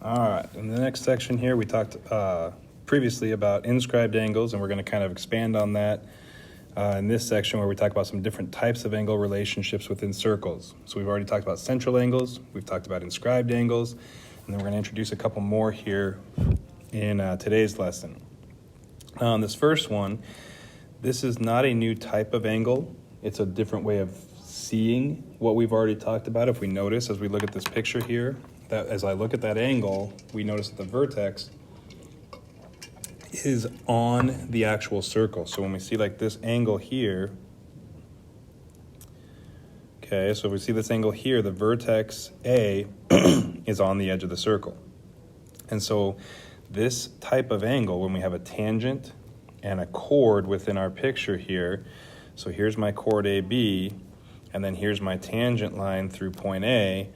All right, in the next section here, we talked previously about inscribed angles, and we're going to kind of expand on that in this section where we talk about some different types of angle relationships within circles. So we've already talked about central angles, we've talked about inscribed angles, and then we're going to introduce a couple more here in today's lesson. This first one, this is not a new type of angle. It's a different way of seeing what we've already talked about. If we notice as we look at this picture here, that as I look at that angle, we notice that the vertex is on the actual circle. So when we see like this angle here, okay, so if we see this angle here, the vertex A is on the edge of the circle. And so this type of angle, when we have a tangent and a chord within our picture here, so here's my chord AB, and then here's my tangent line through point A,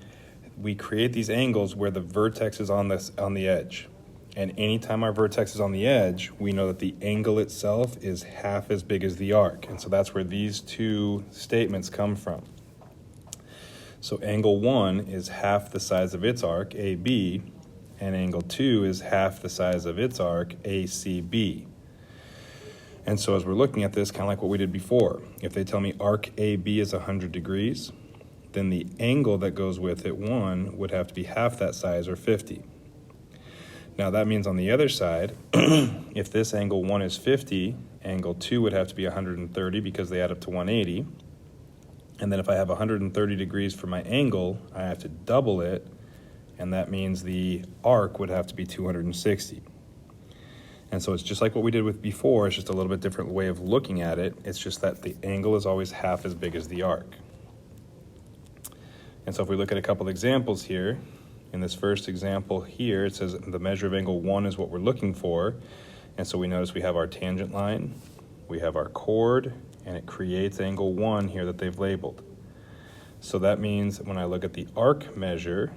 we create these angles where the vertex is on the edge. And anytime our vertex is on the edge, we know that the angle itself is half as big as the arc. And so that's where these two statements come from. So angle 1 is half the size of its arc, AB, and angle 2 is half the size of its arc, ACB. And so as we're looking at this, kind of like what we did before, if they tell me arc AB is 100 degrees, then the angle that goes with it, 1, would have to be half that size, or 50. Now that means on the other side, if this angle 1 is 50, angle 2 would have to be 130 because they add up to 180. And then if I have 130 degrees for my angle, I have to double it, and that means the arc would have to be 260. And so it's just like what we did with before, it's just a little bit different way of looking at it. It's just that the angle is always half as big as the arc. And so if we look at a couple examples here, in this first example here, it says the measure of angle 1 is what we're looking for. And so we notice we have our tangent line, we have our chord, and it creates angle 1 here that they've labeled. So that means when I look at the arc measure,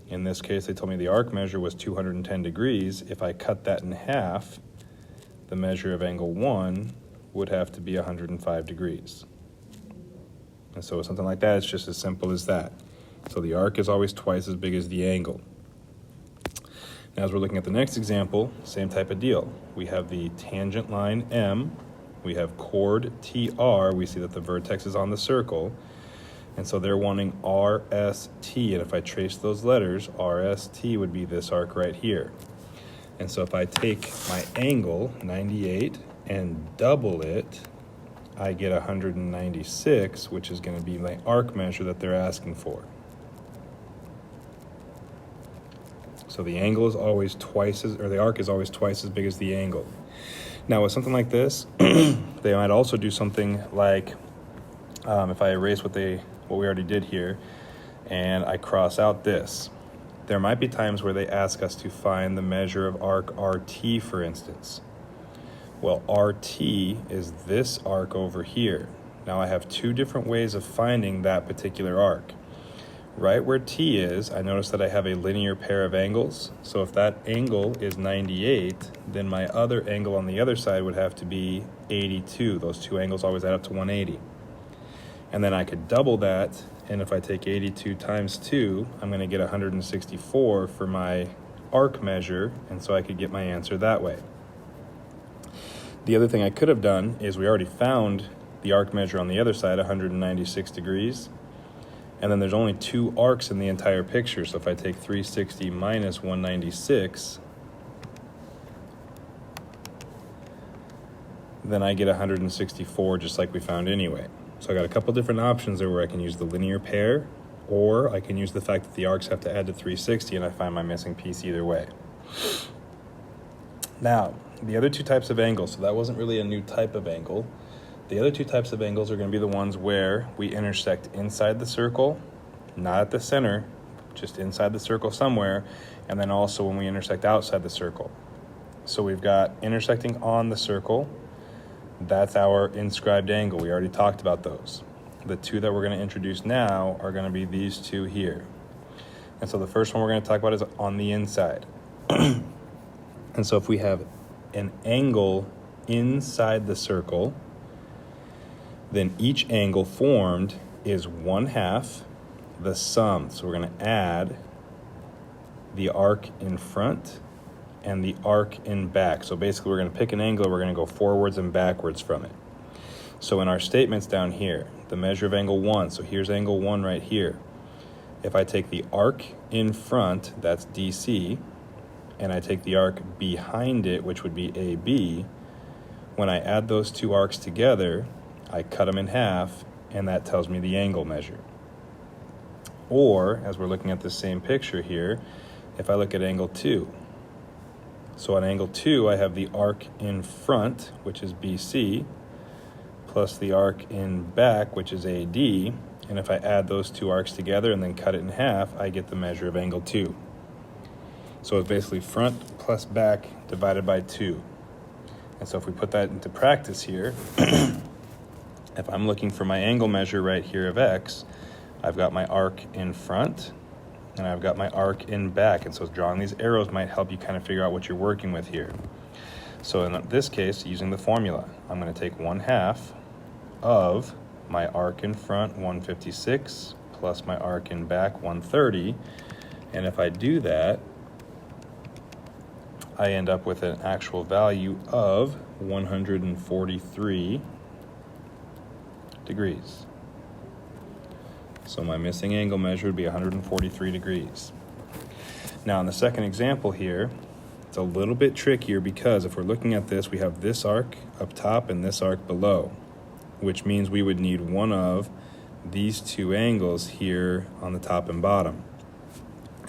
in this case they told me the arc measure was 210 degrees. If I cut that in half, the measure of angle 1 would have to be 105 degrees. And so something like that, it's just as simple as that. So the arc is always twice as big as the angle. Now as we're looking at the next example, same type of deal. We have the tangent line M, we have chord TR, we see that the vertex is on the circle, and so they're wanting RST, and if I trace those letters, RST would be this arc right here. And so if I take my angle, 98, and double it, I get 196, which is going to be my arc measure that they're asking for. So the angle is always the arc is always twice as big as the angle. Now with something like this, they might also do something like, if I erase what we already did here, and I cross out this, there might be times where they ask us to find the measure of arc RT, for instance. Well, RT is this arc over here. Now I have two different ways of finding that particular arc. Right where T is, I notice that I have a linear pair of angles. So if that angle is 98, then my other angle on the other side would have to be 82. Those two angles always add up to 180. And then I could double that, and if I take 82 times 2, I'm going to get 164 for my arc measure, and so I could get my answer that way. The other thing I could have done is we already found the arc measure on the other side, 196 degrees. And then there's only two arcs in the entire picture. So if I take 360 minus 196, then I get 164 just like we found anyway. So I got a couple different options there where I can use the linear pair, or I can use the fact that the arcs have to add to 360 and I find my missing piece either way. Now, the other two types of angles, so that wasn't really a new type of angle. The other two types of angles are going to be the ones where we intersect inside the circle, not at the center, just inside the circle somewhere, and then also when we intersect outside the circle. So we've got intersecting on the circle, that's our inscribed angle. We already talked about those. The two that we're going to introduce now are going to be these two here. And so the first one we're going to talk about is on the inside. And so if we have an angle inside the circle, then each angle formed is 1/2 the sum. So we're going to add the arc in front, and the arc in back. So basically we're going to pick an angle, we're going to go forwards and backwards from it. So in our statements down here, the measure of angle 1, so here's angle 1 right here. If I take the arc in front, that's DC, and I take the arc behind it, which would be AB, when I add those two arcs together, I cut them in half, and that tells me the angle measure. Or, as we're looking at the same picture here, if I look at angle 2, so on angle 2, I have the arc in front, which is BC, plus the arc in back, which is AD, and if I add those two arcs together and then cut it in half, I get the measure of angle 2. So it's basically front plus back divided by 2. And so if we put that into practice here, if I'm looking for my angle measure right here of x, I've got my arc in front, and I've got my arc in back. And so drawing these arrows might help you kind of figure out what you're working with here. So in this case, using the formula, I'm going to take 1/2 of my arc in front, 156, plus my arc in back, 130. And if I do that, I end up with an actual value of 143 degrees. So my missing angle measure would be 143 degrees. Now in the second example here, it's a little bit trickier because if we're looking at this, we have this arc up top and this arc below, which means we would need one of these two angles here on the top and bottom.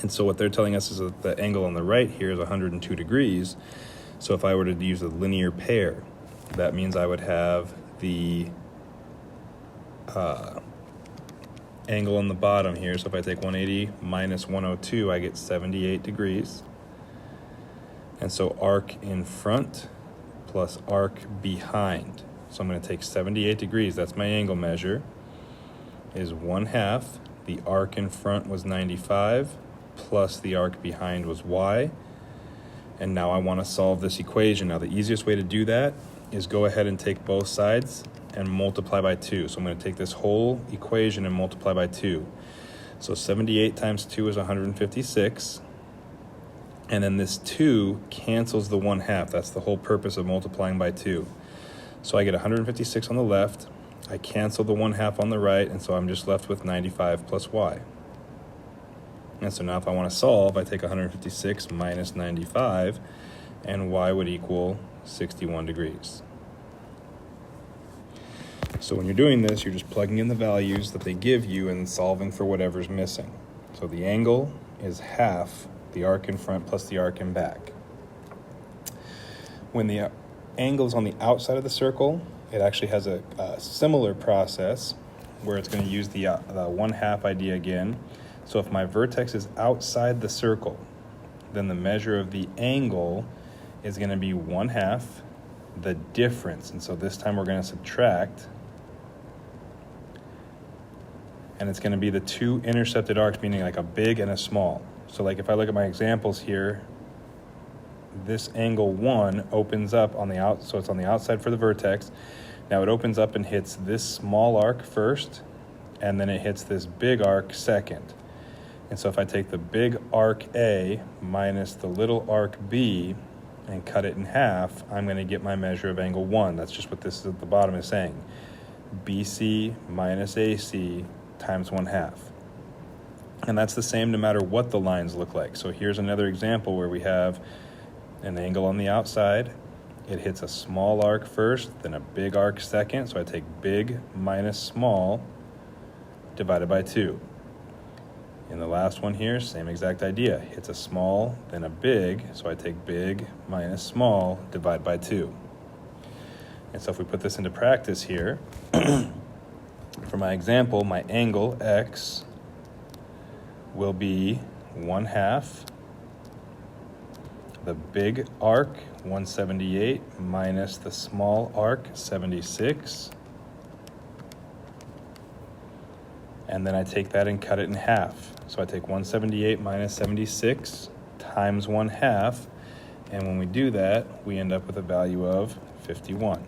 And so what they're telling us is that the angle on the right here is 102 degrees. So if I were to use a linear pair, that means I would have the angle on the bottom here. So if I take 180 minus 102, I get 78 degrees. And so arc in front plus arc behind. So I'm going to take 78 degrees, that's my angle measure, is 1/2. The arc in front was 95, plus the arc behind was y. And now I want to solve this equation. Now the easiest way to do that is go ahead and take both sides and multiply by 2. So I'm going to take this whole equation and multiply by 2. So 78 times 2 is 156. And then this 2 cancels the 1/2. That's the whole purpose of multiplying by 2. So I get 156 on the left. I cancel the 1/2 on the right, and so I'm just left with 95 plus y. And so now if I want to solve, I take 156 minus 95, and y would equal 61 degrees. So when you're doing this, you're just plugging in the values that they give you and solving for whatever's missing. So the angle is half the arc in front plus the arc in back. When the angle is on the outside of the circle, it actually has a similar process where it's going to use the 1/2 idea again. So if my vertex is outside the circle, then the measure of the angle is going to be 1/2 the difference. And so this time we're going to subtract, and it's going to be the two intercepted arcs, meaning like a big and a small. So like if I look at my examples here, this angle 1 opens up on the out, so it's on the outside for the vertex. Now it opens up and hits this small arc first, and then it hits this big arc second. And so if I take the big arc A minus the little arc B and cut it in half, I'm going to get my measure of angle 1. That's just what this at the bottom is saying. BC minus AC times 1/2. And that's the same no matter what the lines look like. So here's another example where we have an angle on the outside. It hits a small arc first, then a big arc second. So I take big minus small divided by 2. In the last one here, same exact idea. Hits a small, then a big. So I take big minus small divided by 2. And so if we put this into practice here, for my example, my angle x will be 1/2 the big arc, 178, minus the small arc, 76. And then I take that and cut it in half. So I take 178 minus 76 times 1/2. And when we do that, we end up with a value of 51.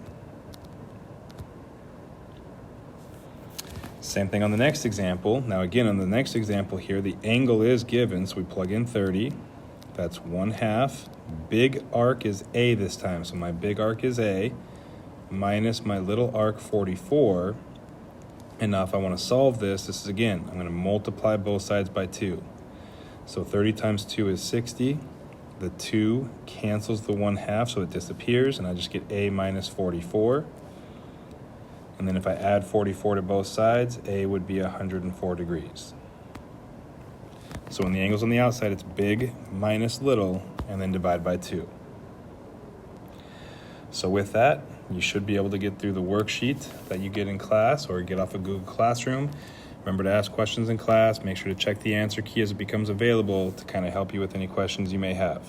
Same thing on the next example. Now again, on the next example here, the angle is given, so we plug in 30. That's 1/2. Big arc is A this time, so my big arc is A, minus my little arc 44. And now if I want to solve this is again, I'm going to multiply both sides by 2. So 30 times 2 is 60. The 2 cancels the 1/2, so it disappears, and I just get A minus 44. And then if I add 44 to both sides, A would be 104 degrees. So when the angle's on the outside, it's big minus little, and then divide by 2. So with that, you should be able to get through the worksheet that you get in class or get off of Google Classroom. Remember to ask questions in class. Make sure to check the answer key as it becomes available to kind of help you with any questions you may have.